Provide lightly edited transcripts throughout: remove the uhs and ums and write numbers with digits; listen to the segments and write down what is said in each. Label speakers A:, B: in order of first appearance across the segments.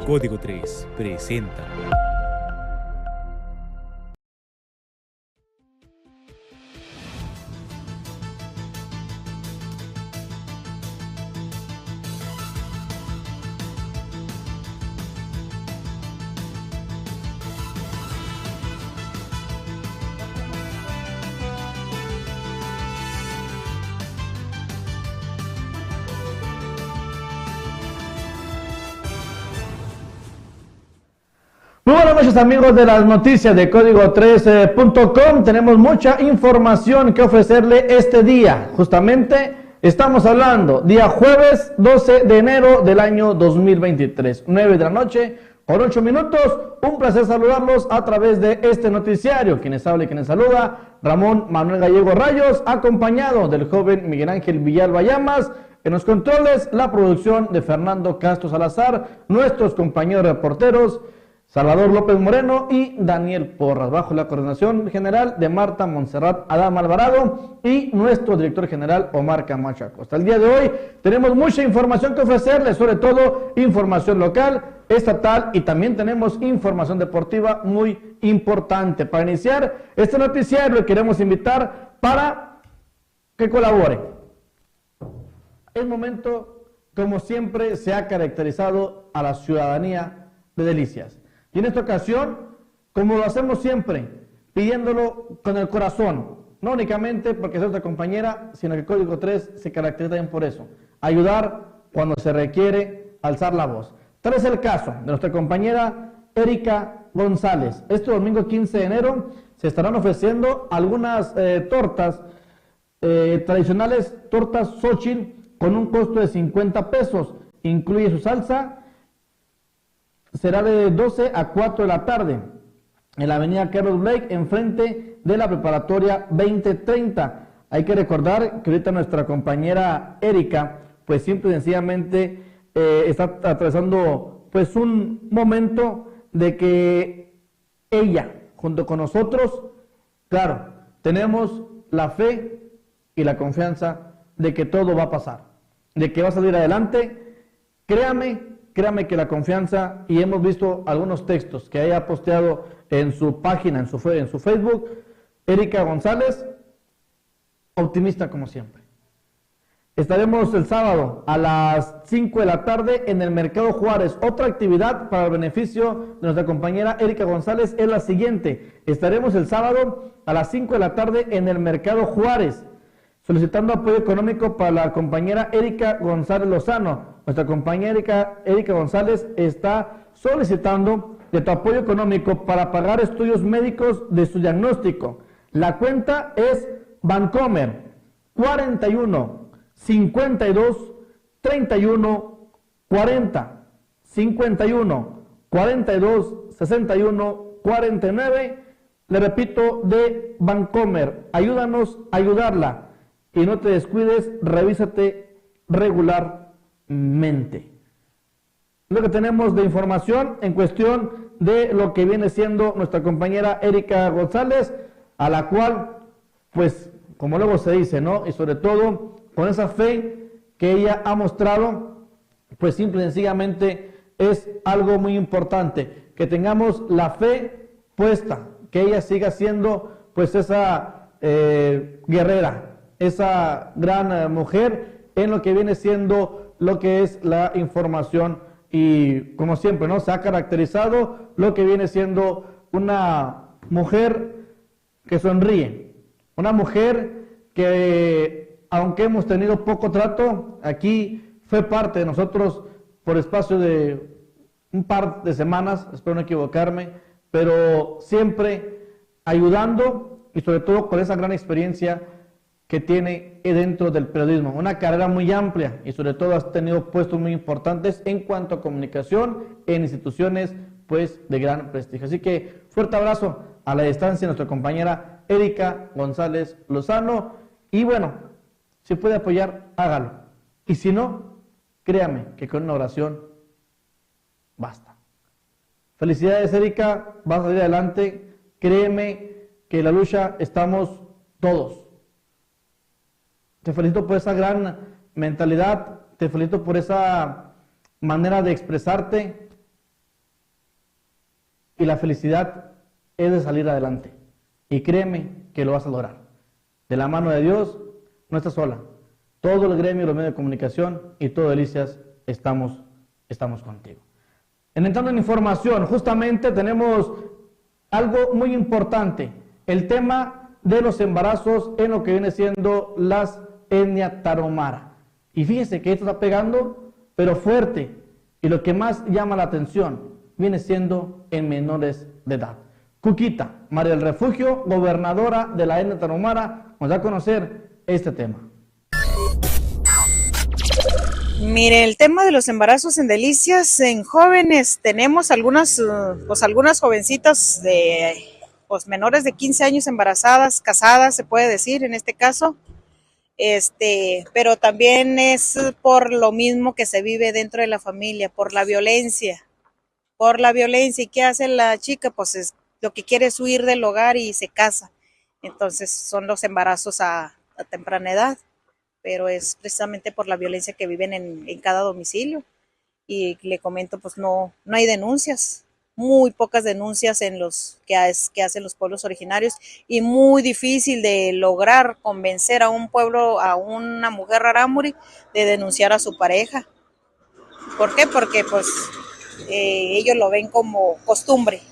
A: Código 3 presenta.
B: Muy buenas noches, amigos de las noticias de Código3.com. Tenemos mucha información que ofrecerle este día. Justamente estamos hablando día jueves 12 de enero del año 2023, 9 de la noche con 8 minutos. Un placer saludarlos a través de este noticiario. Quienes habla y quienes saluda, Ramón Manuel Gallego Rayos, acompañado del joven Miguel Ángel Villalba Llamas. En los controles, la producción de Fernando Castro Salazar, nuestros compañeros reporteros Salvador López Moreno y Daniel Porras, bajo la coordinación general de Marta Montserrat Adama Alvarado y nuestro director general Omar Camacho Acosta. El día de hoy tenemos mucha información que ofrecerles, sobre todo información local, estatal, y también tenemos información deportiva muy importante. Para iniciar este noticiario, queremos invitar para que colabore. El momento, como siempre, se ha caracterizado a la ciudadanía de Delicias. Y en esta ocasión, como lo hacemos siempre, pidiéndolo con el corazón, no únicamente porque es nuestra compañera, sino que el Código 3 se caracteriza también por eso, ayudar cuando se requiere, alzar la voz. Tal es el caso de nuestra compañera Erika González. Este domingo 15 de enero se estarán ofreciendo algunas tortas tradicionales, tortas Xochitl, con un costo de 50 pesos, incluye su salsa. Será de 12 a 4 de la tarde en la avenida Carlos Blake, enfrente de la preparatoria 2030. Hay que recordar que ahorita nuestra compañera Erika, pues simple y sencillamente está atravesando pues un momento de que ella, junto con nosotros, claro, tenemos la fe y la confianza de que todo va a pasar, de que va a salir adelante. Créame que la confianza, y hemos visto algunos textos que haya posteado en su página, en su Facebook, Erika González, optimista como siempre. Estaremos el sábado a las 5 de la tarde en el Mercado Juárez. Otra actividad para el beneficio de nuestra compañera Erika González es la siguiente. Estaremos el sábado a las 5 de la tarde en el Mercado Juárez, solicitando apoyo económico para la compañera Erika González Lozano. Nuestra compañera Erika González está solicitando de tu apoyo económico para pagar estudios médicos de su diagnóstico. La cuenta es Bancomer 41 52 31 40 51 42 61 49. Le repito, de Bancomer. Ayúdanos a ayudarla. Y no te descuides, revísate regularmente. Lo que tenemos de información en cuestión de lo que viene siendo nuestra compañera Erika González, a la cual, pues, como luego se dice, ¿no? Y sobre todo, con esa fe que ella ha mostrado, pues simple y sencillamente es algo muy importante, que tengamos la fe puesta, que ella siga siendo, pues, esa guerrera, esa gran mujer en lo que viene siendo lo que es la información, y como siempre, ¿no? Se ha caracterizado lo que viene siendo una mujer que sonríe, una mujer que, aunque hemos tenido poco trato, aquí fue parte de nosotros por espacio de un par de semanas, espero no equivocarme, pero siempre ayudando y sobre todo con esa gran experiencia que tiene dentro del periodismo, una carrera muy amplia y sobre todo has tenido puestos muy importantes en cuanto a comunicación en instituciones pues de gran prestigio. Así que fuerte abrazo a la distancia a nuestra compañera Erika González Lozano, y bueno, si puede apoyar, hágalo, y si no, créame que con una oración basta. Felicidades, Erika, vas a salir adelante, créeme que en la lucha estamos todos. Te felicito por esa gran mentalidad, te felicito por esa manera de expresarte, y la felicidad es de salir adelante. Y créeme que lo vas a lograr. De la mano de Dios, no estás sola. Todo el gremio, los medios de comunicación y todo Delicias estamos contigo. Entrando en información, justamente tenemos algo muy importante, el tema de los embarazos en lo que viene siendo las etnia tarahumara. Y fíjense que esto está pegando, pero fuerte, y lo que más llama la atención viene siendo en menores de edad. Cuquita, María del Refugio, gobernadora de la etnia tarahumara, nos da a conocer este tema.
C: Mire, el tema de los embarazos en Delicias en jóvenes, tenemos algunas jovencitas de menores de 15 años embarazadas, casadas, se puede decir en este caso, pero también es por lo mismo que se vive dentro de la familia, por la violencia. ¿Y qué hace la chica? Pues lo que quiere es huir del hogar y se casa. Entonces son los embarazos a temprana edad, pero es precisamente por la violencia que viven en cada domicilio. Y le comento, pues no hay denuncias, muy pocas denuncias en los que hacen los pueblos originarios, y muy difícil de lograr convencer a un pueblo, a una mujer rarámuri, de denunciar a su pareja. ¿Por qué? Porque pues ellos lo ven como costumbre,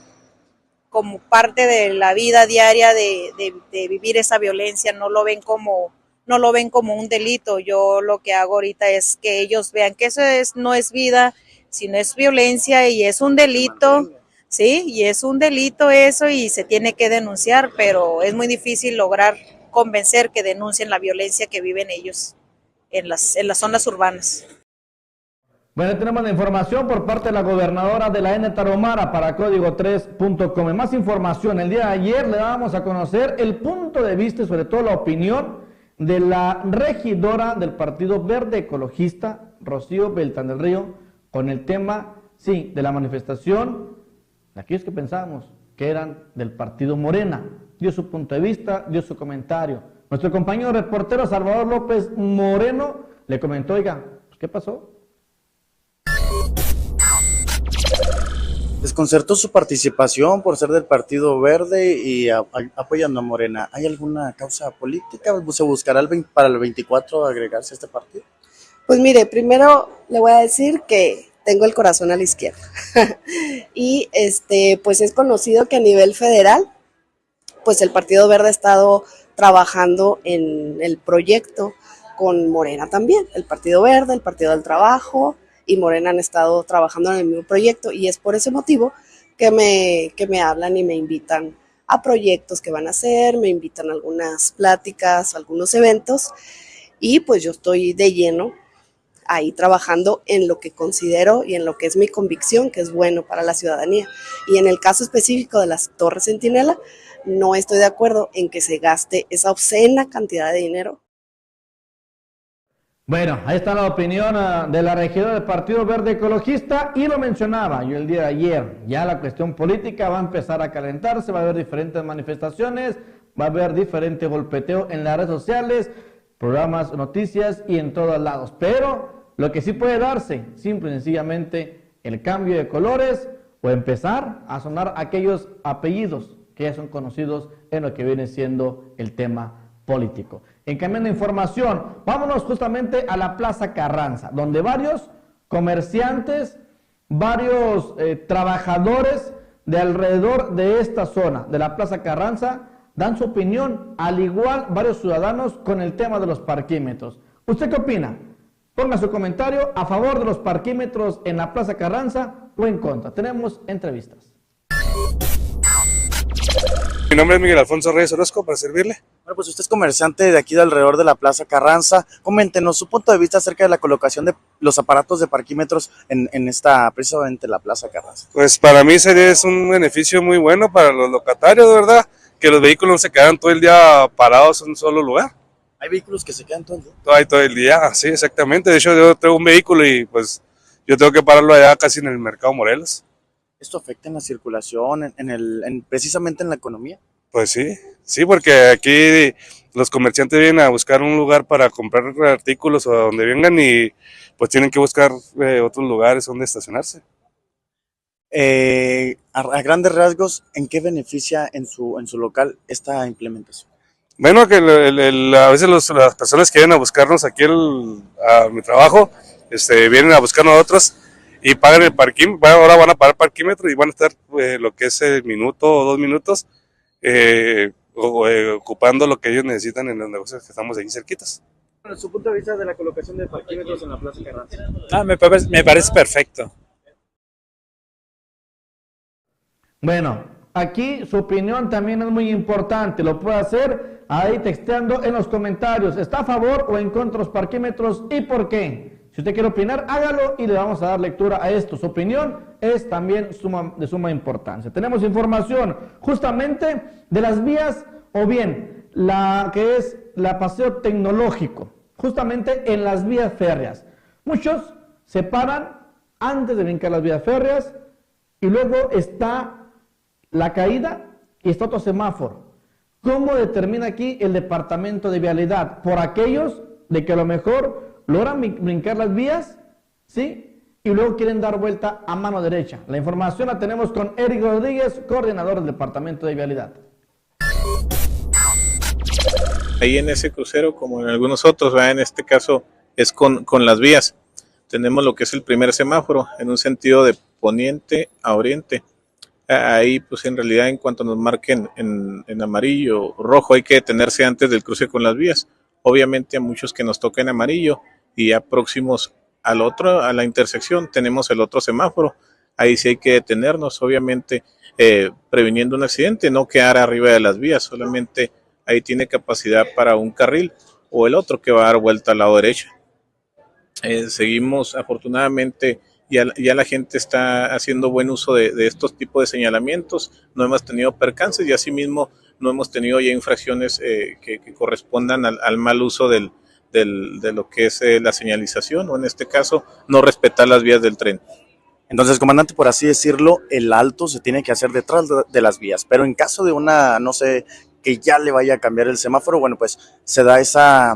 C: como parte de la vida diaria de vivir esa violencia, no lo ven como un delito. Yo lo que hago ahorita es que ellos vean que eso no es vida, sino es violencia y es un delito, ¿sí? Y es un delito eso y se tiene que denunciar, pero es muy difícil lograr convencer que denuncien la violencia que viven ellos en las zonas urbanas.
B: Bueno, tenemos la información por parte de la gobernadora de la etnia tarahumara para código3.com. Más información, el día de ayer le dábamos a conocer el punto de vista y sobre todo la opinión de la regidora del Partido Verde Ecologista, Rocío Beltrán del Río, con el tema, sí, de la manifestación de aquellos que pensábamos que eran del Partido Morena. Dio su punto de vista, dio su comentario. Nuestro compañero reportero Salvador López Moreno le comentó, oiga, pues, ¿qué pasó?
D: Desconcertó su participación por ser del Partido Verde y apoyando a Morena. ¿Hay alguna causa política? ¿Se buscará para el 24 agregarse a este partido?
E: Pues mire, primero le voy a decir que tengo el corazón a la izquierda. Y pues es conocido que a nivel federal, pues el Partido Verde ha estado trabajando en el proyecto con Morena también. El Partido Verde, el Partido del Trabajo y Morena han estado trabajando en el mismo proyecto, y es por ese motivo que me hablan y me invitan a proyectos que van a hacer, me invitan a algunas pláticas, a algunos eventos, y pues yo estoy de lleno ahí trabajando en lo que considero y en lo que es mi convicción que es bueno para la ciudadanía. Y en el caso específico de las Torres Centinela, no estoy de acuerdo en que se gaste esa obscena cantidad de dinero.
B: Bueno, ahí está la opinión de la regidora del Partido Verde Ecologista, y lo mencionaba yo el día de ayer, ya la cuestión política va a empezar a calentarse, va a haber diferentes manifestaciones, va a haber diferente golpeteo en las redes sociales, programas, noticias y en todos lados, pero lo que sí puede darse, simple y sencillamente, el cambio de colores o empezar a sonar aquellos apellidos que ya son conocidos en lo que viene siendo el tema político. En cambiando información, vámonos justamente a la Plaza Carranza, donde varios comerciantes, varios trabajadores de alrededor de esta zona, de la Plaza Carranza, dan su opinión, al igual varios ciudadanos con el tema de los parquímetros. ¿Usted qué opina? Ponga su comentario a favor de los parquímetros en la Plaza Carranza o en contra. Tenemos entrevistas.
F: Mi nombre es Miguel Alfonso Reyes Orozco, para servirle.
D: Bueno, pues usted es comerciante de aquí de alrededor de la Plaza Carranza. Coméntenos su punto de vista acerca de la colocación de los aparatos de parquímetros en esta, precisamente la Plaza Carranza.
F: Pues para mí es un beneficio muy bueno para los locatarios, de verdad, que los vehículos no se quedan todo el día parados en un solo lugar.
D: ¿Hay vehículos que se quedan todo el día?
F: Todo el día, sí, exactamente. De hecho, yo tengo un vehículo y pues yo tengo que pararlo allá casi en el Mercado Morelos.
D: ¿Esto afecta en la circulación, precisamente en la economía?
F: Pues sí, porque aquí los comerciantes vienen a buscar un lugar para comprar artículos o a donde vengan y pues tienen que buscar otros lugares donde estacionarse.
D: A grandes rasgos, ¿en qué beneficia en su local esta implementación?
F: Bueno, que a veces las personas que vienen a buscarnos aquí a mi trabajo, vienen a buscarnos a otros y pagan el parquímetro. Bueno, ahora van a pagar parquímetro y van a estar lo que es el minuto o 2 minutos ocupando lo que ellos necesitan en los negocios que estamos aquí cerquitas.
B: Desde su punto de vista de la colocación de parquímetros en la Plaza Carranza.
A: Me parece perfecto.
B: Bueno, aquí su opinión también es muy importante, lo puede hacer ahí texteando en los comentarios, ¿está a favor o en contra de los parquímetros y por qué? Si usted quiere opinar, hágalo y le vamos a dar lectura a esto. Su opinión es también de suma importancia. Tenemos información justamente de las vías o bien la que es la paseo tecnológico, justamente en las vías férreas. Muchos se paran antes de brincar las vías férreas y luego está la caída y está otro semáforo. ¿Cómo determina aquí el departamento de vialidad? Por aquellos de que a lo mejor logran brincar las vías, ¿sí? Y luego quieren dar vuelta a mano derecha. La información la tenemos con Eric Rodríguez, coordinador del departamento de vialidad.
G: Ahí en ese crucero, como en algunos otros, ¿verdad? En este caso es con las vías. Tenemos lo que es el primer semáforo en un sentido de poniente a oriente. Ahí pues en realidad en cuanto nos marquen en amarillo o rojo hay que detenerse antes del cruce con las vías. Obviamente a muchos que nos toca en amarillo y ya próximos a la intersección tenemos el otro semáforo. Ahí sí hay que detenernos, obviamente previniendo un accidente, no quedar arriba de las vías, solamente ahí tiene capacidad para un carril o el otro que va a dar vuelta al lado derecho. Seguimos afortunadamente. Ya la gente está haciendo buen uso de estos tipos de señalamientos, no hemos tenido percances y asimismo no hemos tenido ya infracciones que correspondan al mal uso de lo que es la señalización o en este caso no respetar las vías del tren.
D: Entonces, comandante, por así decirlo, el alto se tiene que hacer detrás de las vías, pero en caso de una, no sé, que ya le vaya a cambiar el semáforo, bueno, pues se da esa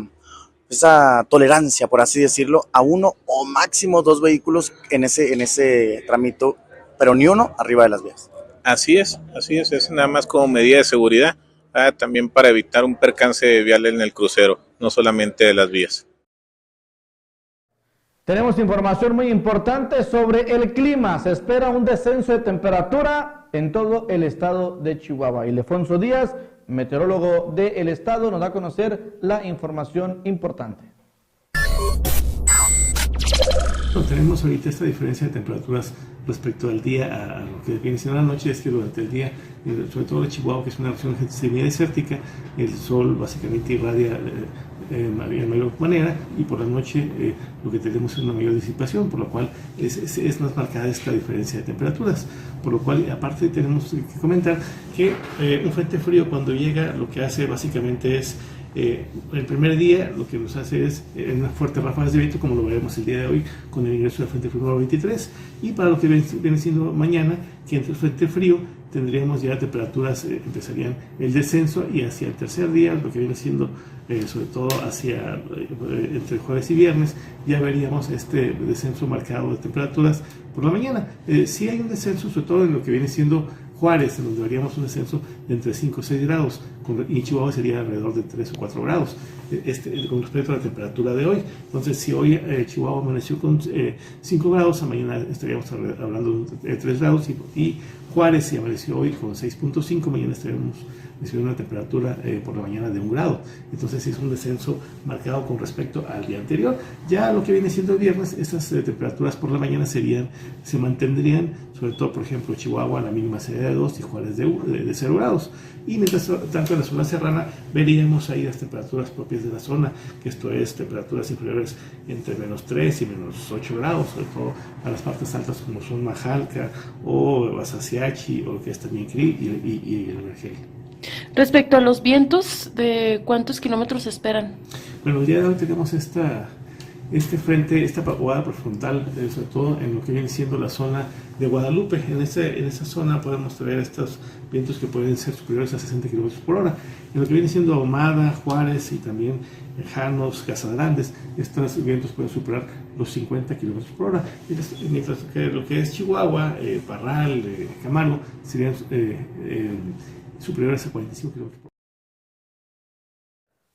D: tolerancia, por así decirlo, a uno o máximo 2 vehículos en ese trámite, pero ni uno arriba de las vías.
G: Así es nada más como medida de seguridad, también para evitar un percance vial en el crucero, no solamente de las vías.
B: Tenemos información muy importante sobre el clima. Se espera un descenso de temperatura en todo el estado de Chihuahua. Ildefonso Díaz, meteorólogo del estado, nos da a conocer la información importante.
H: Tenemos ahorita esta diferencia de temperaturas respecto al día a lo que viene siendo la noche. Es que durante el día, sobre todo de Chihuahua, que es una región semidesértica, el sol básicamente irradia de mayor manera y por la noche lo que tenemos es una mayor disipación, por lo cual es más marcada esta diferencia de temperaturas. Por lo cual, aparte, tenemos que comentar que un frente frío cuando llega lo que hace básicamente es el primer día lo que nos hace es unas fuertes ráfagas de viento, como lo veremos el día de hoy con el ingreso del frente frío número 23, y para lo que viene siendo mañana, que entre el frente frío tendríamos ya temperaturas, empezarían el descenso, y hacia el tercer día, lo que viene siendo sobre todo hacia entre jueves y viernes, ya veríamos este descenso marcado de temperaturas por la mañana. Sí hay un descenso, sobre todo en lo que viene siendo Juárez, en donde veríamos un descenso de entre 5 o 6 grados, y Chihuahua sería alrededor de 3 o 4 grados, con respecto a la temperatura de hoy. Entonces, si hoy Chihuahua amaneció con 5 grados, mañana estaríamos hablando de 3 grados, y Juárez, si amaneció hoy con 6.5, mañana estaríamos recibiendo una temperatura por la mañana de 1 grado. Entonces, es un descenso marcado con respecto al día anterior. Ya lo que viene siendo el viernes, estas temperaturas por la mañana se mantendrían, sobre todo, por ejemplo, Chihuahua, la mínima sería de 2 y Juárez de 0 grados. Y mientras tanto, en la zona serrana veríamos ahí las temperaturas propias de la zona, que esto es temperaturas inferiores entre -3 y -8 grados, sobre todo a las partes altas como son Majalca o Basasiachi o lo que es también Cri y el Vergel.
I: Respecto a los vientos, ¿de cuántos kilómetros esperan?
H: Bueno, el día de hoy tenemos esta este frente, esta vaguada prefrontal, sobre todo en lo que viene siendo la zona de Guadalupe. En esa zona podemos ver estos vientos que pueden ser superiores a 60 km por hora. En lo que viene siendo Ahumada, Juárez y también Janos, Casa Grandes, estos vientos pueden superar los 50 km por hora, mientras que lo que es Chihuahua, Parral, Camargo, serían superiores a 45 km por hora.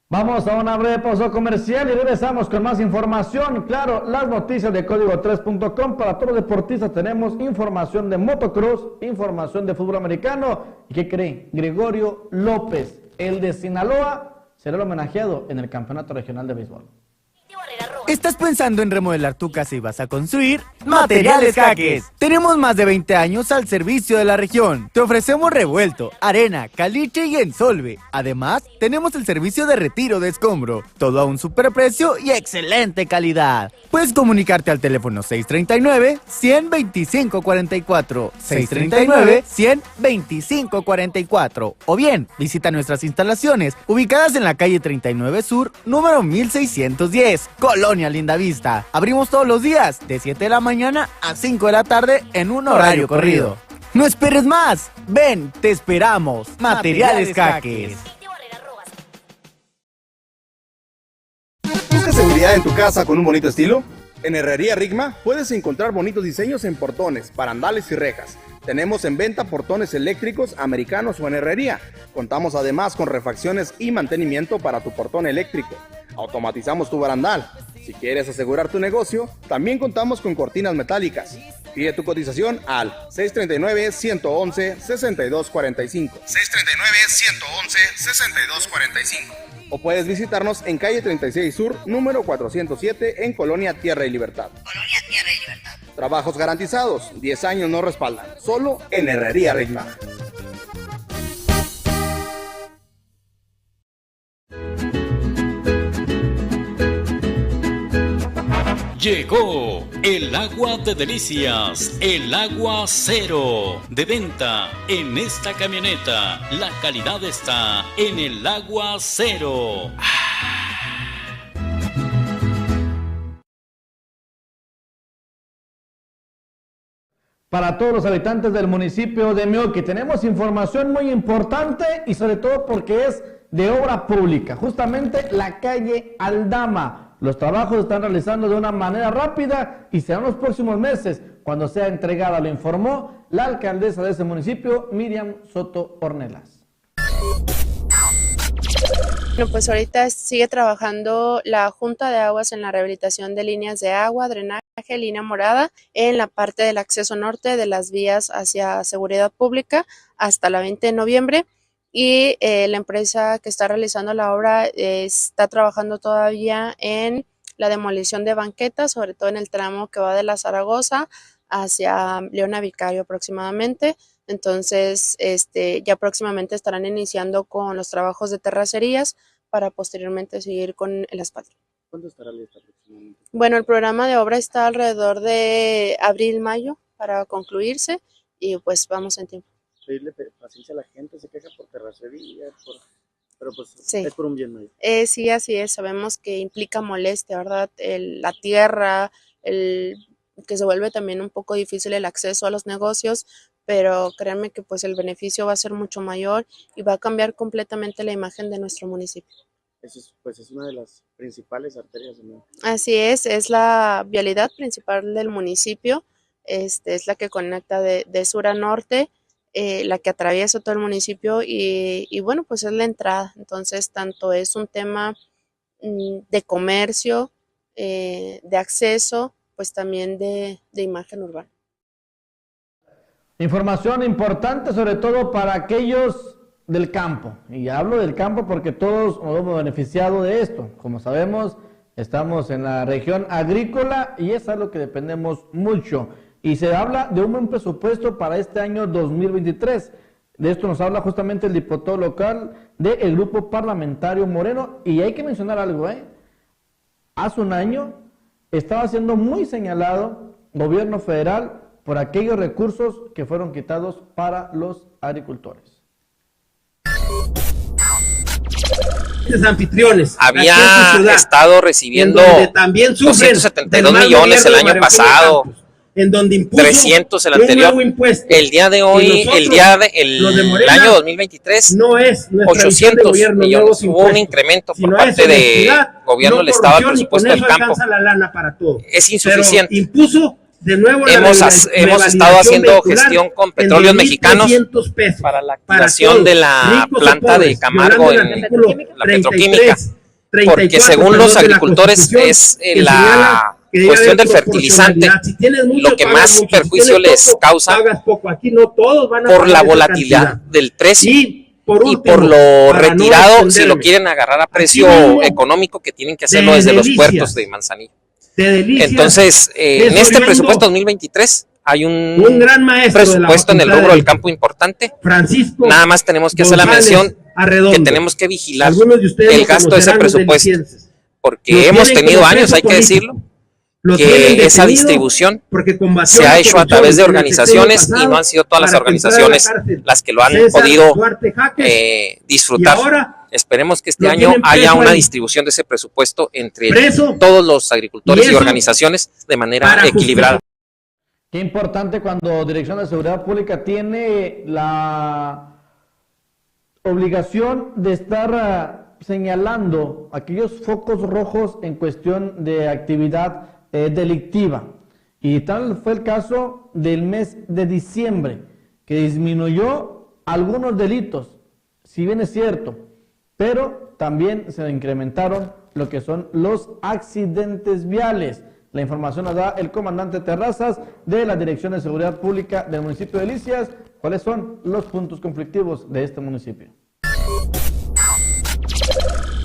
B: Vamos a una breve pausa comercial y regresamos con más información. Claro, las noticias de código3.com. Para todos los deportistas tenemos información de motocross, información de fútbol americano. ¿Y qué creen? Gregorio López, el de Sinaloa, será el homenajeado en el Campeonato Regional de Béisbol.
I: ¿Estás pensando en remodelar tu casa y vas a construir? Materiales Jaques. Tenemos más de 20 años al servicio de la región. Te ofrecemos revuelto, arena, caliche y ensolve. Además, tenemos el servicio de retiro de escombro. Todo a un superprecio y excelente calidad. Puedes comunicarte al teléfono 639-100-2544, 639-100-2544. O bien, visita nuestras instalaciones ubicadas en la calle 39 Sur, número 1610, Colonia Lindavista. Abrimos todos los días, de 7 de la mañana a 5 de la tarde en un horario corrido. No esperes más. Ven, te esperamos. Materiales Jaques.
J: ¿Buscas seguridad en tu casa con un bonito estilo? En Herrería Rigma puedes encontrar bonitos diseños en portones, barandales y rejas. Tenemos en venta portones eléctricos, americanos o en herrería. Contamos además con refacciones y mantenimiento para tu portón eléctrico. Automatizamos tu barandal. Si quieres asegurar tu negocio, también contamos con cortinas metálicas. Pide tu cotización al 639-111-6245. 639-111-6245. O puedes visitarnos en calle 36 Sur, número 407, en Colonia Tierra y Libertad. Trabajos garantizados, 10 años nos respaldan. Solo en Herrería Rigma.
K: Llegó el agua de delicias, el agua cero, de venta en esta camioneta. La calidad está en el agua cero.
B: Para todos los habitantes del municipio de Meoqui, tenemos información muy importante y sobre todo porque es de obra pública, justamente la calle Aldama. Los trabajos se están realizando de una manera rápida y serán los próximos meses cuando sea entregada, lo informó la alcaldesa de ese municipio, Miriam Soto Ornelas.
L: Bueno, pues ahorita sigue trabajando la Junta de Aguas en la rehabilitación de líneas de agua, drenaje, línea morada, en la parte del acceso norte de las vías hacia seguridad pública hasta la 20 de noviembre. Y la empresa que está realizando la obra está trabajando todavía en la demolición de banquetas, sobre todo en el tramo que va de la Zaragoza hacia Leona Vicario aproximadamente. Entonces, ya próximamente estarán iniciando con los trabajos de terracerías para posteriormente seguir con el asfalto.
D: ¿Cuándo estará lista aproximadamente?
L: Bueno, el programa de obra está alrededor de abril-mayo para concluirse y pues vamos en tiempo.
D: Pedirle paciencia a la gente, se queja por terracería, pero pues
L: sí,
D: es por un bien mayor.
L: Sí, así es, sabemos que implica molestia, ¿verdad? La tierra, que se vuelve también un poco difícil el acceso a los negocios, pero créanme que pues el beneficio va a ser mucho mayor y va a cambiar completamente la imagen de nuestro municipio.
D: Eso es, pues es una de las principales arterias, ¿no?
L: Así es la vialidad principal del municipio, es la que conecta de sur a norte, la que atraviesa todo el municipio y bueno, pues es la entrada. Entonces, tanto es un tema de comercio, de acceso, pues también de imagen urbana.
B: Información importante sobre todo para aquellos del campo. Y hablo del campo porque todos nos hemos beneficiado de esto. Como sabemos, estamos en la región agrícola y es algo que dependemos mucho. Y se habla de un buen presupuesto para este año 2023. De esto nos habla justamente el diputado local del grupo parlamentario Moreno. Y hay que mencionar algo, hace un año estaba siendo muy señalado gobierno federal por aquellos recursos que fueron quitados para los agricultores.
M: excelentes anfitriones.
N: había estado recibiendo
M: también
N: 272 millones el año pasado,
M: en donde impuso
N: 300 el anterior. El día de hoy, el año 2023,
M: no es
N: 800 millones. Hubo un incremento por parte de gobierno del Estado al presupuesto del campo. Es insuficiente.
M: Pero impuso de nuevo
N: hemos estado haciendo gestión con Petróleos Mexicanos para la activación de la planta de Camargo en la petroquímica, porque según los agricultores es la cuestión del fertilizante lo que más perjuicio les causa por la volatilidad del precio y por lo retirado, si lo quieren agarrar a precio económico, que tienen que hacerlo desde los puertos de Manzanillo. Entonces, en este presupuesto 2023 hay un gran presupuesto en el rubro del campo importante. Nada más tenemos que hacer la mención que tenemos que vigilar el gasto de ese presupuesto, porque hemos tenido años, hay que decirlo, que esa distribución se ha hecho a través de organizaciones y no han sido todas las organizaciones las que lo han podido disfrutar. Esperemos que este año haya una distribución de ese presupuesto entre todos los agricultores y organizaciones de manera equilibrada.
B: Qué importante cuando Dirección de Seguridad Pública tiene la obligación de estar señalando aquellos focos rojos en cuestión de actividad delictiva. Y tal fue el caso del mes de diciembre, que disminuyó algunos delitos, si bien es cierto, pero también se incrementaron lo que son los accidentes viales. La información la da el comandante Terrazas de la Dirección de Seguridad Pública del municipio de Delicias. ¿Cuáles son los puntos conflictivos de este municipio?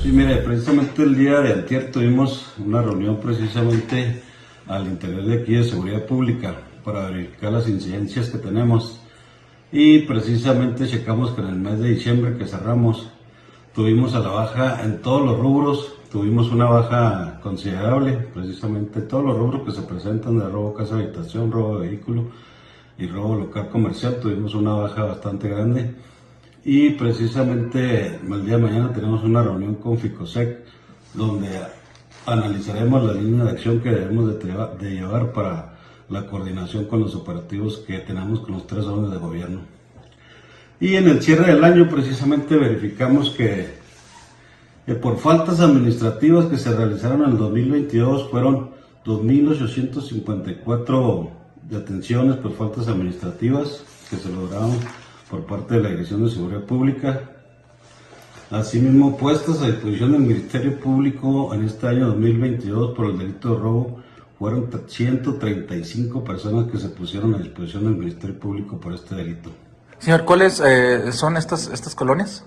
O: Sí, mire, precisamente el día de antier tuvimos una reunión precisamente al interior de aquí de Seguridad Pública para verificar las incidencias que tenemos, y precisamente checamos que en el mes de diciembre que cerramos tuvimos a la baja en todos los rubros, tuvimos una baja considerable, precisamente en todos los rubros que se presentan, de robo casa habitación, robo de vehículo y robo local comercial, tuvimos una baja bastante grande. Y precisamente el día de mañana tenemos una reunión con FICOSEC donde analizaremos la línea de acción que debemos de llevar para la coordinación con los operativos que tenemos con los 3 órdenes de gobierno. Y en el cierre del año precisamente verificamos que por faltas administrativas que se realizaron en el 2022 fueron 2.854 detenciones por faltas administrativas que se lograron por parte de la Dirección de Seguridad Pública. Asimismo, puestas a disposición del Ministerio Público en este año 2022 por el delito de robo, fueron 135 personas que se pusieron a disposición del Ministerio Público por este delito.
P: Señor, ¿cuáles son estas colonias?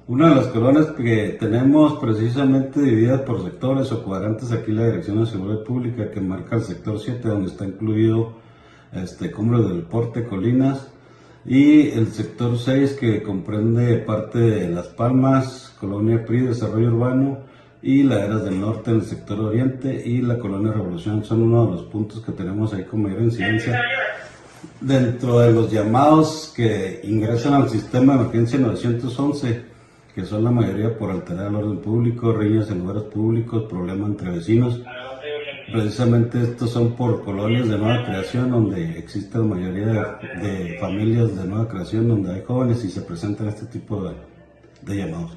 O: Una de las colonias que tenemos precisamente divididas por sectores o cuadrantes, aquí la Dirección de Seguridad Pública, que marca el sector 7, donde está incluido Cumbre del Deporte, Colinas, y el sector 6, que comprende parte de Las Palmas, Colonia PRI, Desarrollo Urbano, y Laderas del Norte en el sector Oriente, y la Colonia Revolución. Son uno de los puntos que tenemos ahí con mayor incidencia. Dentro de los llamados que ingresan al sistema de emergencia 911, que son la mayoría por alterar el orden público, riñas en lugares públicos, problemas entre vecinos, precisamente estos son por colonias de nueva creación, donde existe la mayoría de familias de nueva creación, donde hay jóvenes y se presentan este tipo de llamados.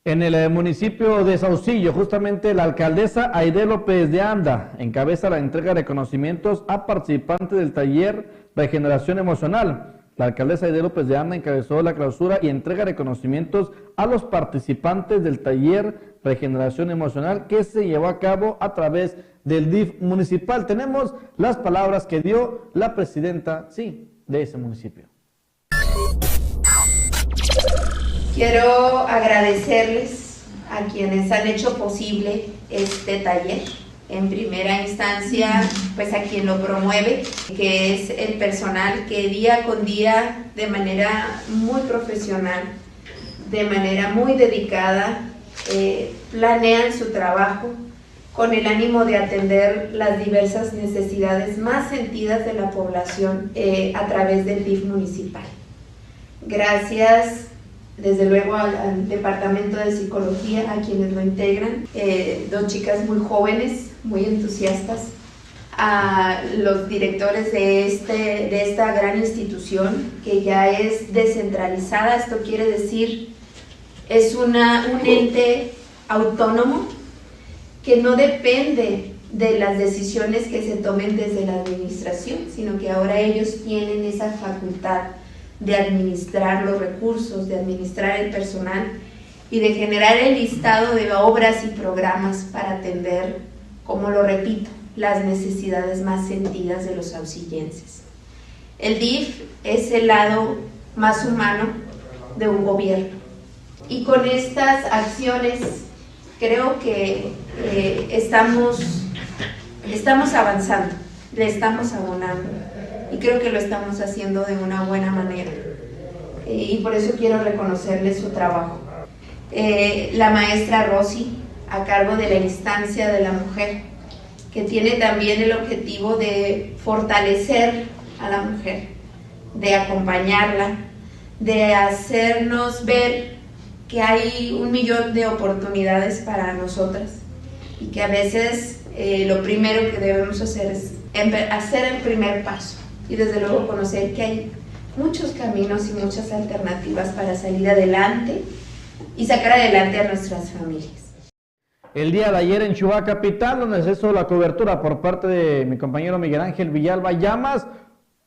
B: En el municipio de Saucillo, justamente la alcaldesa Aide López de Anda encabeza la entrega de reconocimientos a participantes del taller Regeneración Emocional. La alcaldesa Aide López de Anda encabezó la clausura y entrega de reconocimientos a los participantes del taller Regeneración Emocional que se llevó a cabo a través del DIF municipal. Tenemos las palabras que dio la presidenta, de ese municipio.
Q: Quiero agradecerles a quienes han hecho posible este taller. En primera instancia, pues a quien lo promueve, que es el personal que día con día, de manera muy profesional, de manera muy dedicada, planean su trabajo con el ánimo de atender las diversas necesidades más sentidas de la población a través del DIF municipal. Gracias desde luego al departamento de psicología, a quienes lo integran, 2 chicas muy jóvenes, muy entusiastas, a los directores de esta gran institución que ya es descentralizada. Esto quiere decir, es un ente autónomo que no depende de las decisiones que se tomen desde la administración, sino que ahora ellos tienen esa facultad de administrar los recursos, de administrar el personal y de generar el listado de obras y programas para atender, como lo repito, las necesidades más sentidas de los auxillenses. El DIF es el lado más humano de un gobierno, y con estas acciones creo que estamos avanzando, le estamos abonando, y creo que lo estamos haciendo de una buena manera, y por eso quiero reconocerle su trabajo. La maestra Rosy, a cargo de la instancia de la mujer, que tiene también el objetivo de fortalecer a la mujer, de acompañarla, de hacernos ver que hay 1.000.000 de oportunidades para nosotras, y que a veces lo primero que debemos hacer es hacer el primer paso, y desde luego conocer que hay muchos caminos y muchas alternativas para salir adelante y sacar adelante a nuestras familias.
B: El día de ayer en Chihuahua Capital, donde se hizo la cobertura por parte de mi compañero Miguel Ángel Villalba Llamas,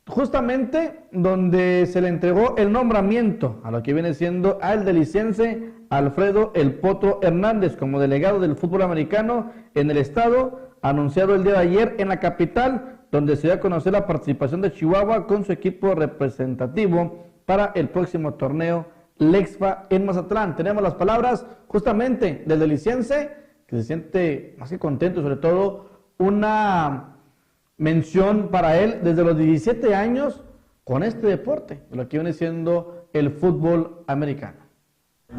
B: justamente donde se le entregó el nombramiento a lo que viene siendo al deliciense Alfredo El Potro Hernández como delegado del fútbol americano en el estado, anunciado el día de ayer en la capital, donde se dio a conocer la participación de Chihuahua con su equipo representativo para el próximo torneo Lexfa en Mazatlán. Tenemos las palabras justamente del deliciense, que se siente más que contento, sobre todo una mención para él desde los 17 años con este deporte, lo que viene siendo el fútbol americano.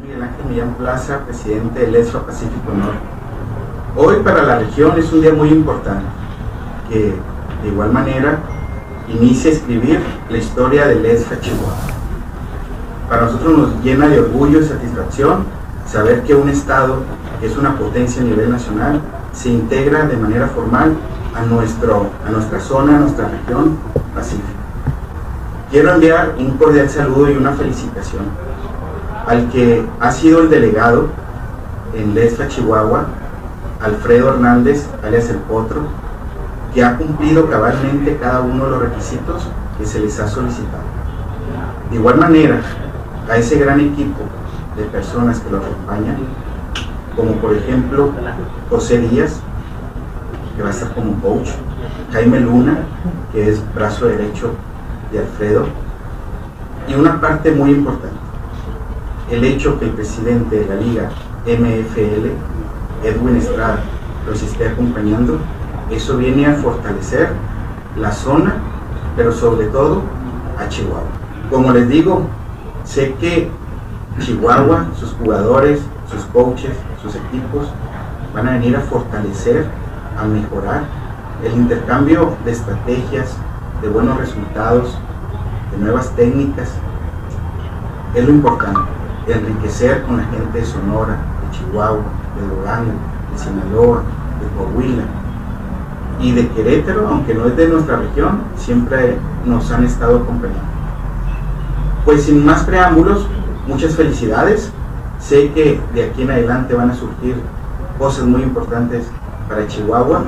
R: Miguel Ángel Millán Plaza, presidente del ESFA Pacífico Norte. Hoy para la región es un día muy importante, que de igual manera inicia a escribir la historia del ESFA Chihuahua. Para nosotros nos llena de orgullo y satisfacción saber que un estado que es una potencia a nivel nacional se integra de manera formal a nuestra zona, a nuestra región pacífica. Quiero enviar un cordial saludo y una felicitación al que ha sido el delegado en Lexfa Chihuahua, Alfredo Hernández, alias El Potro, que ha cumplido cabalmente cada uno de los requisitos que se les ha solicitado. De igual manera, a ese gran equipo de personas que lo acompañan, como por ejemplo José Díaz, que va a estar como coach, Jaime Luna, que es brazo derecho de Alfredo, y una parte muy importante, el hecho que el presidente de la Liga MFL, Edwin Estrada, los esté acompañando. Eso viene a fortalecer la zona, pero sobre todo a Chihuahua. Como les digo, sé que Chihuahua, sus jugadores, sus coaches, sus equipos van a venir a fortalecer, a mejorar el intercambio de estrategias, de buenos resultados, de nuevas técnicas. Es lo importante, enriquecer con la gente de Sonora, de Chihuahua, de Durango, de Sinaloa, de Coahuila y de Querétaro, aunque no es de nuestra región, siempre nos han estado acompañando. Pues sin más preámbulos, muchas felicidades. Sé que de aquí en adelante van a surgir cosas muy importantes para Chihuahua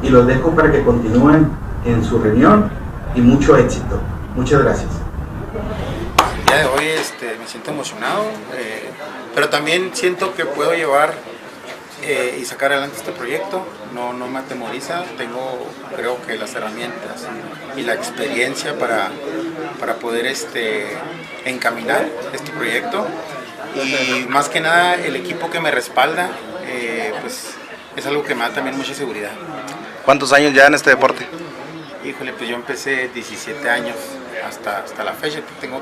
R: y los dejo para que continúen en su reunión y mucho éxito. Muchas gracias.
S: El día de hoy me siento emocionado, pero también siento que puedo llevar y sacar adelante este proyecto. No me atemoriza, tengo creo que las herramientas y la experiencia para poder encaminar este proyecto, y más que nada el equipo que me respalda, pues es algo que me da también mucha seguridad.
P: ¿Cuántos años ya en este deporte?
S: Híjole, pues yo empecé 17 años hasta la fecha, que tengo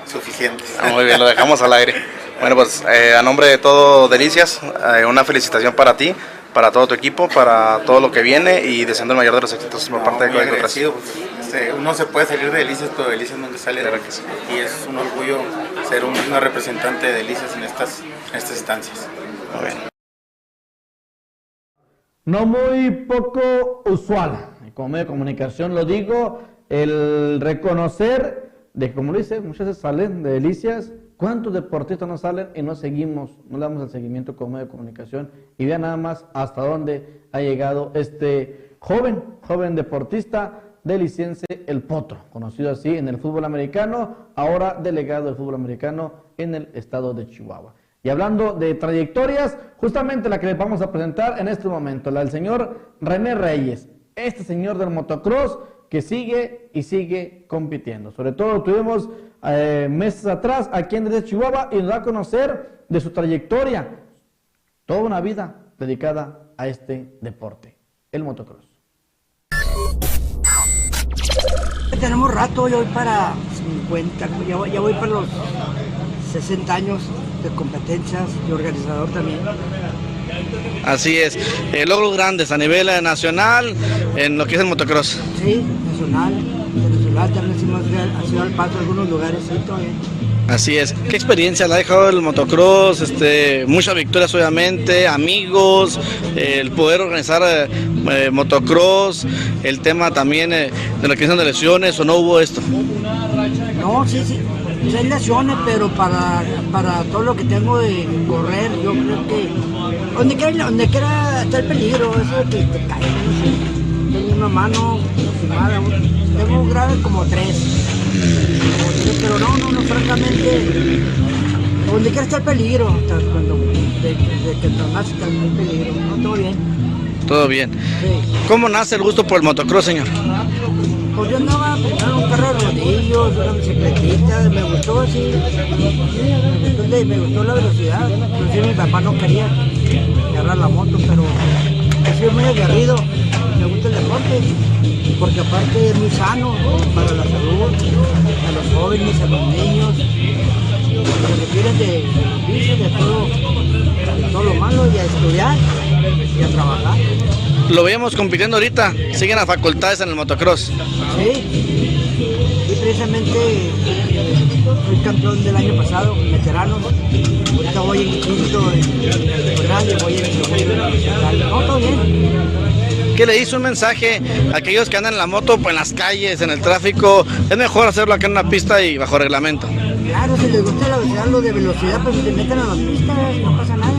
S: suficientes.
P: Muy bien, lo dejamos al aire. Bueno, pues a nombre de todo Delicias, una felicitación para ti, para todo tu equipo, para todo lo que viene, y deseando el mayor de los éxitos por parte de Código 3.
S: Pues, uno se puede salir de Delicias, pero Delicias nunca sale de aquí. Y es un orgullo ser una representante de Delicias en estas instancias.
B: No muy poco usual, como medio de comunicación lo digo, el reconocer de que, como lo dice, muchas veces salen de Delicias. ¿Cuántos deportistas no salen y no seguimos, no le damos el seguimiento como medio de comunicación? Y vean nada más hasta dónde ha llegado este joven deportista deliciense, el Potro, conocido así en el fútbol americano, ahora delegado del fútbol americano en el estado de Chihuahua. Y hablando de trayectorias, justamente la que les vamos a presentar en este momento, la del señor René Reyes, este señor del motocross que sigue y sigue compitiendo. Sobre todo tuvimos meses atrás aquí en desde Chihuahua y nos da a conocer de su trayectoria, toda una vida dedicada a este deporte, el motocross.
T: Tenemos rato, yo voy para 50, ya voy para los 60 años de competencias y organizador también.
U: Así es, logros grandes a nivel nacional en lo que es el motocross.
T: Sí, nacional también ha sido al paso a algunos lugares, sí, todavía.
U: Así es, ¿qué experiencia le ha dejado el motocross? Muchas victorias obviamente, amigos, el poder organizar motocross, el tema también de la crisis de lesiones, ¿o no hubo esto?
T: No, sí, hay lesiones, pero para todo lo que tengo de correr, yo creo que donde quiera está el peligro, eso de que te caigas, tengo una mano lastimada, tengo graves como 3. Pero no, francamente, donde quiera está el peligro, cuando desde que nace está el peligro, no, todo bien.
U: Todo bien.
T: Sí.
U: ¿Cómo nace el gusto por el motocross, señor?
T: Pues yo andaba comprando un carro de rodillos, una bicicletita, me gustó así, me gustó la velocidad, inclusive mi papá no quería agarrar la moto, pero he sido muy aguerrido, me gusta el deporte, porque aparte es muy sano para la salud, a los jóvenes, a los niños, se refieren de los vicios, de todo lo malo, y a estudiar y a trabajar.
U: Lo veíamos compitiendo ahorita, siguen las facultades en el motocross.
T: Sí, precisamente fui campeón del año pasado, veteranos. Ahorita voy en quinto en grande, voy en segundo. No, todo bien.
U: ¿Qué le hizo un mensaje a aquellos que andan en la moto, pues en las calles, en el tráfico? Es mejor hacerlo acá en una pista y bajo reglamento.
T: Claro, si les gusta la velocidad, lo de velocidad, pues se metan a las pistas, no pasa nada.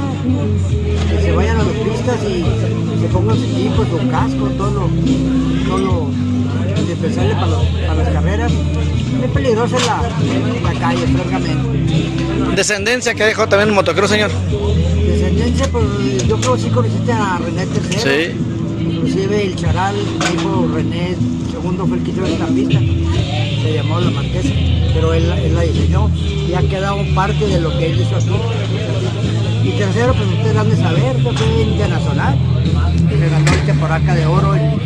T: Que se vayan a las pistas y se pongan sus equipos, su casco, todo lo indispensable para las carreras. Es peligrosa la calle, francamente.
U: ¿Descendencia que ha dejado también el motocross, señor?
T: Descendencia, pues yo creo que sí conociste a René III.
U: Sí.
T: Inclusive el Charal, mi hijo René II fue el que hizo esta pista. Se llamó La Marquesa, pero él la diseñó y ha quedado parte de lo que él hizo aquí. Y tercero, pues ustedes han de saber que fue internacional, que ganó el Teporaca de oro en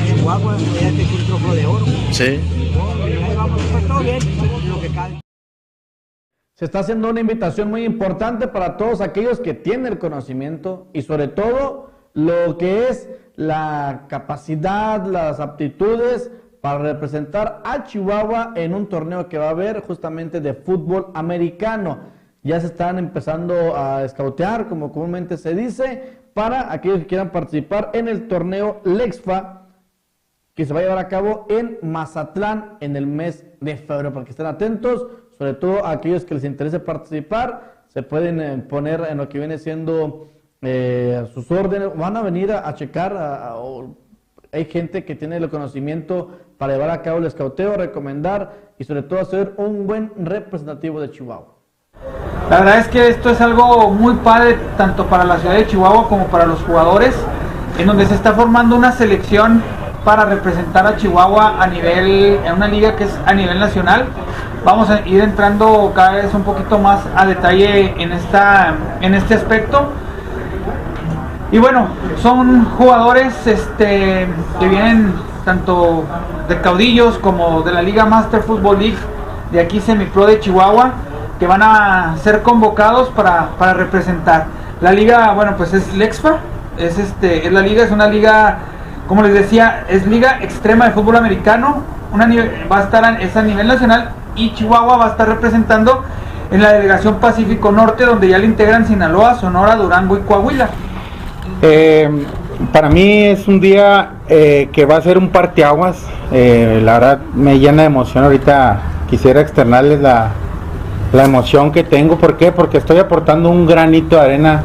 T: Chihuahua, ya que es un trofeo de oro.
U: Sí.
T: Ahí vamos, pues todo bien, lo que cabe.
B: Se está haciendo una invitación muy importante para todos aquellos que tienen el conocimiento y sobre todo lo que es la capacidad, las aptitudes para representar a Chihuahua en un torneo que va a haber justamente de fútbol americano. Ya se están empezando a escautear, como comúnmente se dice, para aquellos que quieran participar en el torneo Lexfa, que se va a llevar a cabo en Mazatlán en el mes de febrero, para que estén atentos, sobre todo a aquellos que les interese participar, se pueden poner en lo que viene siendo sus órdenes, van a venir a checar, hay gente que tiene el conocimiento para llevar a cabo el escauteo, recomendar y sobre todo hacer un buen representativo de Chihuahua.
V: La verdad es que esto es algo muy padre tanto para la ciudad de Chihuahua como para los jugadores, en donde se está formando una selección para representar a Chihuahua en una liga que es a nivel nacional. Vamos a ir entrando cada vez un poquito más a detalle en este aspecto. Y bueno, son jugadores que vienen tanto de Caudillos como de la Liga Master Football League de aquí Semipro de Chihuahua, que van a ser convocados para representar. La liga, bueno, pues es Lexfa, es una liga Como les decía, es Liga Extrema de Fútbol Americano, va a estar es a nivel nacional, y Chihuahua va a estar representando en la delegación Pacífico Norte, donde ya le integran Sinaloa, Sonora, Durango y Coahuila.
C: Para mí es un día que va a ser un parteaguas. La verdad me llena de emoción. Ahorita quisiera externarles la emoción que tengo. ¿Por qué? Porque estoy aportando un granito de arena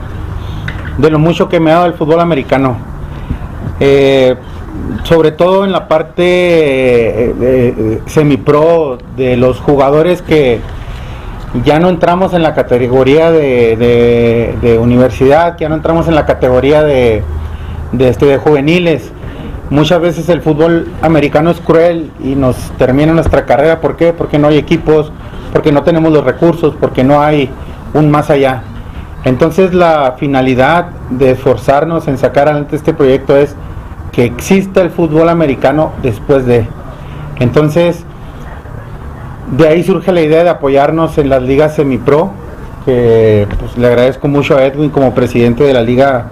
C: de lo mucho que me ha dado el fútbol americano. Sobre todo en la parte semipro, de los jugadores que ya no entramos en la categoría de universidad, que ya no entramos en la categoría de juveniles. Muchas veces el fútbol americano es cruel y nos termina nuestra carrera. ¿Por qué? Porque no hay equipos, porque no tenemos los recursos, porque no hay un más allá. Entonces la finalidad de esforzarnos en sacar adelante este proyecto es que exista el fútbol americano después de. Entonces, de ahí surge la idea de apoyarnos en las ligas semipro, que pues, le agradezco mucho a Edwin como presidente de la liga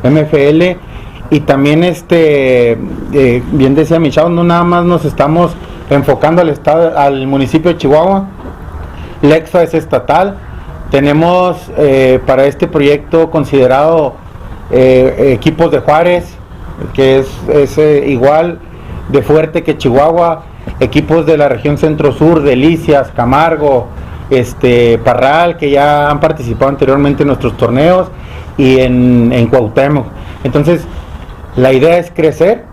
C: MFL, y también bien decía mi chavo, no nada más nos estamos enfocando al municipio de Chihuahua. La EXFA es estatal. Tenemos para este proyecto considerado equipos de Juárez, que es igual de fuerte que Chihuahua, equipos de la región centro-sur, Delicias, Camargo, Parral, que ya han participado anteriormente en nuestros torneos, y en Cuauhtémoc. Entonces la idea es crecer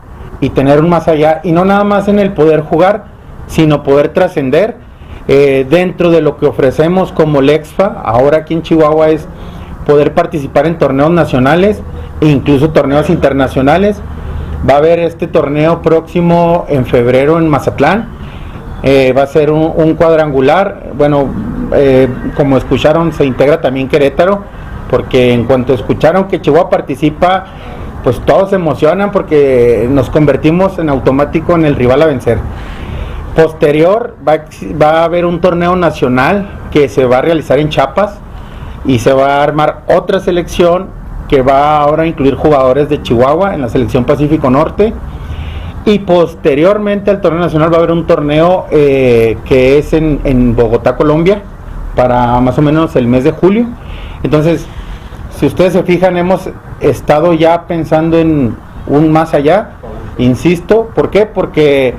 C: y tener un más allá, y no nada más en el poder jugar, sino poder trascender dentro de lo que ofrecemos como Lexfa. Ahora aquí en Chihuahua es poder participar en torneos nacionales e incluso torneos internacionales. Va a haber este torneo próximo en febrero en Mazatlán. Va a ser un cuadrangular. Bueno, como escucharon, se integra también Querétaro, porque en cuanto escucharon que Chihuahua participa, pues todos se emocionan porque nos convertimos en automático en el rival a vencer. Posterior va a haber un torneo nacional que se va a realizar en Chiapas, y se va a armar otra selección que va ahora a incluir jugadores de Chihuahua en la selección Pacífico Norte, y posteriormente al torneo nacional va a haber un torneo que es en Bogotá, Colombia, para más o menos el mes de julio. Entonces, si ustedes se fijan, hemos estado ya pensando en un más allá, insisto. ¿Por qué? Porque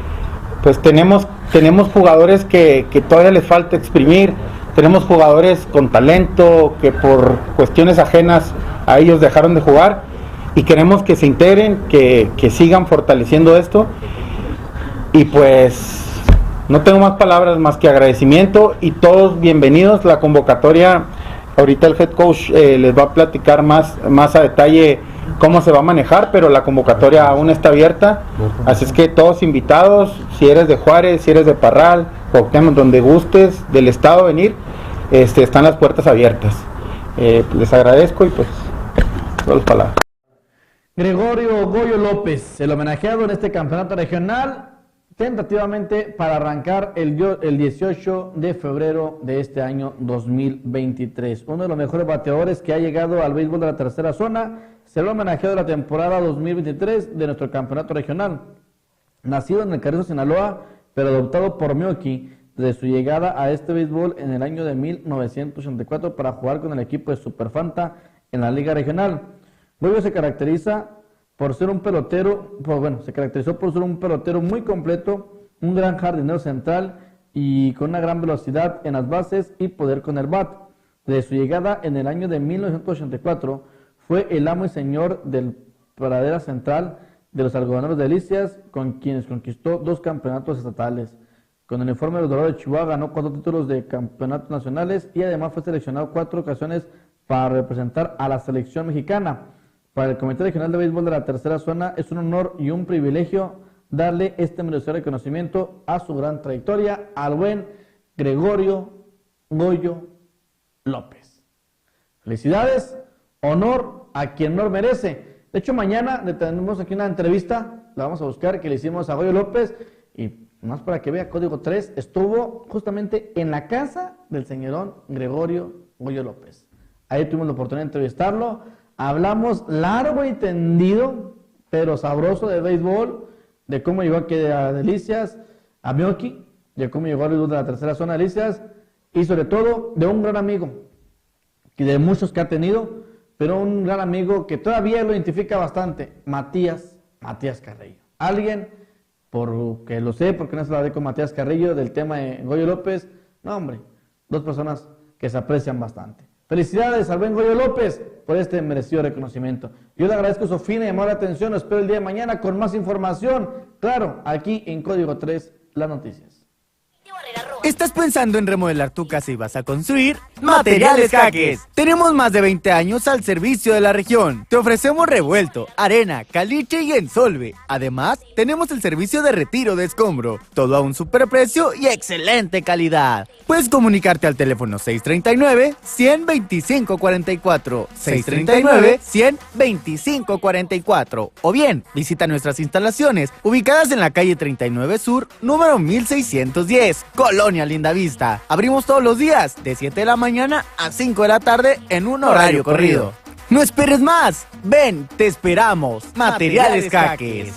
C: pues tenemos jugadores que todavía les falta exprimir. Tenemos jugadores con talento que por cuestiones ajenas a ellos dejaron de jugar, y queremos que se integren, que sigan fortaleciendo esto. Y pues no tengo más palabras más que agradecimiento, y todos bienvenidos. La convocatoria, ahorita el head coach les va a platicar más a detalle cómo se va a manejar, pero la convocatoria aún está abierta, así es que todos invitados. Si eres de Juárez, si eres de Parral, Cuauhtémoc, donde gustes del estado venir, están las puertas abiertas. Les agradezco, y pues todas las palabras.
B: Gregorio Goyo López, el homenajeado en este campeonato regional, tentativamente para arrancar el 18 de febrero de este año 2023. Uno de los mejores bateadores que ha llegado al béisbol de la tercera zona, será homenajeado de la temporada 2023 de nuestro campeonato regional. Nacido en el Carrizo, Sinaloa, pero adoptado por Mioki desde su llegada a este béisbol en el año de 1984 para jugar con el equipo de Superfanta en la Liga Regional. Goyo se caracteriza por ser un pelotero, se caracterizó por ser un pelotero muy completo, un gran jardinero central y con una gran velocidad en las bases y poder con el bat. Desde su llegada en el año de 1984 fue el amo y señor del pradera central de los algodoneros de Delicias, con quienes conquistó 2 campeonatos estatales. Con el uniforme de los Dorados de Chihuahua ganó 4 títulos de campeonatos nacionales, y además fue seleccionado 4 ocasiones para representar a la selección mexicana. Para el Comité Regional de Béisbol de la Tercera Zona es un honor y un privilegio darle este merecido reconocimiento a su gran trayectoria, al buen Gregorio Goyo López. Felicidades, honor a quien no merece. De hecho, mañana le tenemos aquí una entrevista, la vamos a buscar, que le hicimos a Goyo López, y más para que vea, Código 3 estuvo justamente en la casa del señorón Gregorio Goyo López. Ahí tuvimos la oportunidad de entrevistarlo. Hablamos largo y tendido pero sabroso de béisbol, de cómo llegó aquí a Delicias, a Mioki, de cómo llegó a de la tercera zona de Delicias, y sobre todo de un gran amigo, y de muchos que ha tenido, pero un gran amigo que todavía lo identifica bastante, Matías Carrillo. Alguien, porque lo sé, porque no se lo hablé con Matías Carrillo del tema de Goyo López, no hombre, dos personas que se aprecian bastante. Felicidades al buen Goyo López por este merecido reconocimiento. Yo le agradezco su fina y amable atención, lo espero el día de mañana con más información, claro, aquí en Código 3, las noticias.
I: ¿Estás pensando en remodelar tu casa y vas a construir? Materiales Jaques. Tenemos más de 20 años al servicio de la región. Te ofrecemos revuelto, arena, caliche y ensolve. Además, tenemos el servicio de retiro de escombro. Todo a un superprecio y excelente calidad. Puedes comunicarte al teléfono 639-100-2544, 639-100-2544. O bien, visita nuestras instalaciones ubicadas en la calle 39 Sur, número 1610, Colonia Lindavista. Abrimos todos los días, de 7 de la mañana a 5 de la tarde en un horario corrido. No esperes más. Ven, te esperamos. Materiales Jaques.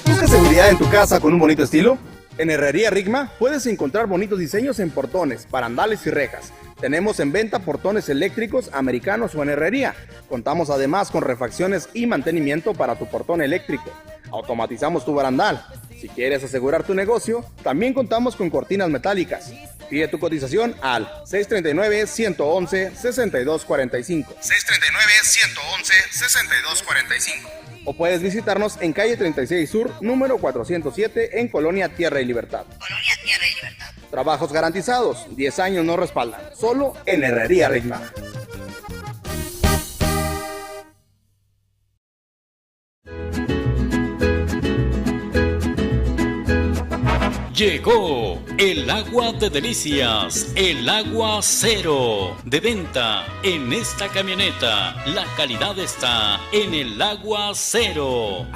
J: ¿Buscas seguridad en tu casa con un bonito estilo? En Herrería Rigma puedes encontrar bonitos diseños en portones, barandales y rejas. Tenemos en venta portones eléctricos, americanos o en herrería. Contamos además con refacciones y mantenimiento para tu portón eléctrico. Automatizamos tu barandal. Si quieres asegurar tu negocio, también contamos con cortinas metálicas. Pide tu cotización al 639-111-6245. 639-111-6245. O puedes visitarnos en calle 36 Sur, número 407, en Colonia Tierra y Libertad. Trabajos garantizados, 10 años nos respaldan. Solo en Herrería Rigma.
K: Llegó el agua de Delicias, el agua cero, de venta en esta camioneta. La calidad está en el agua cero.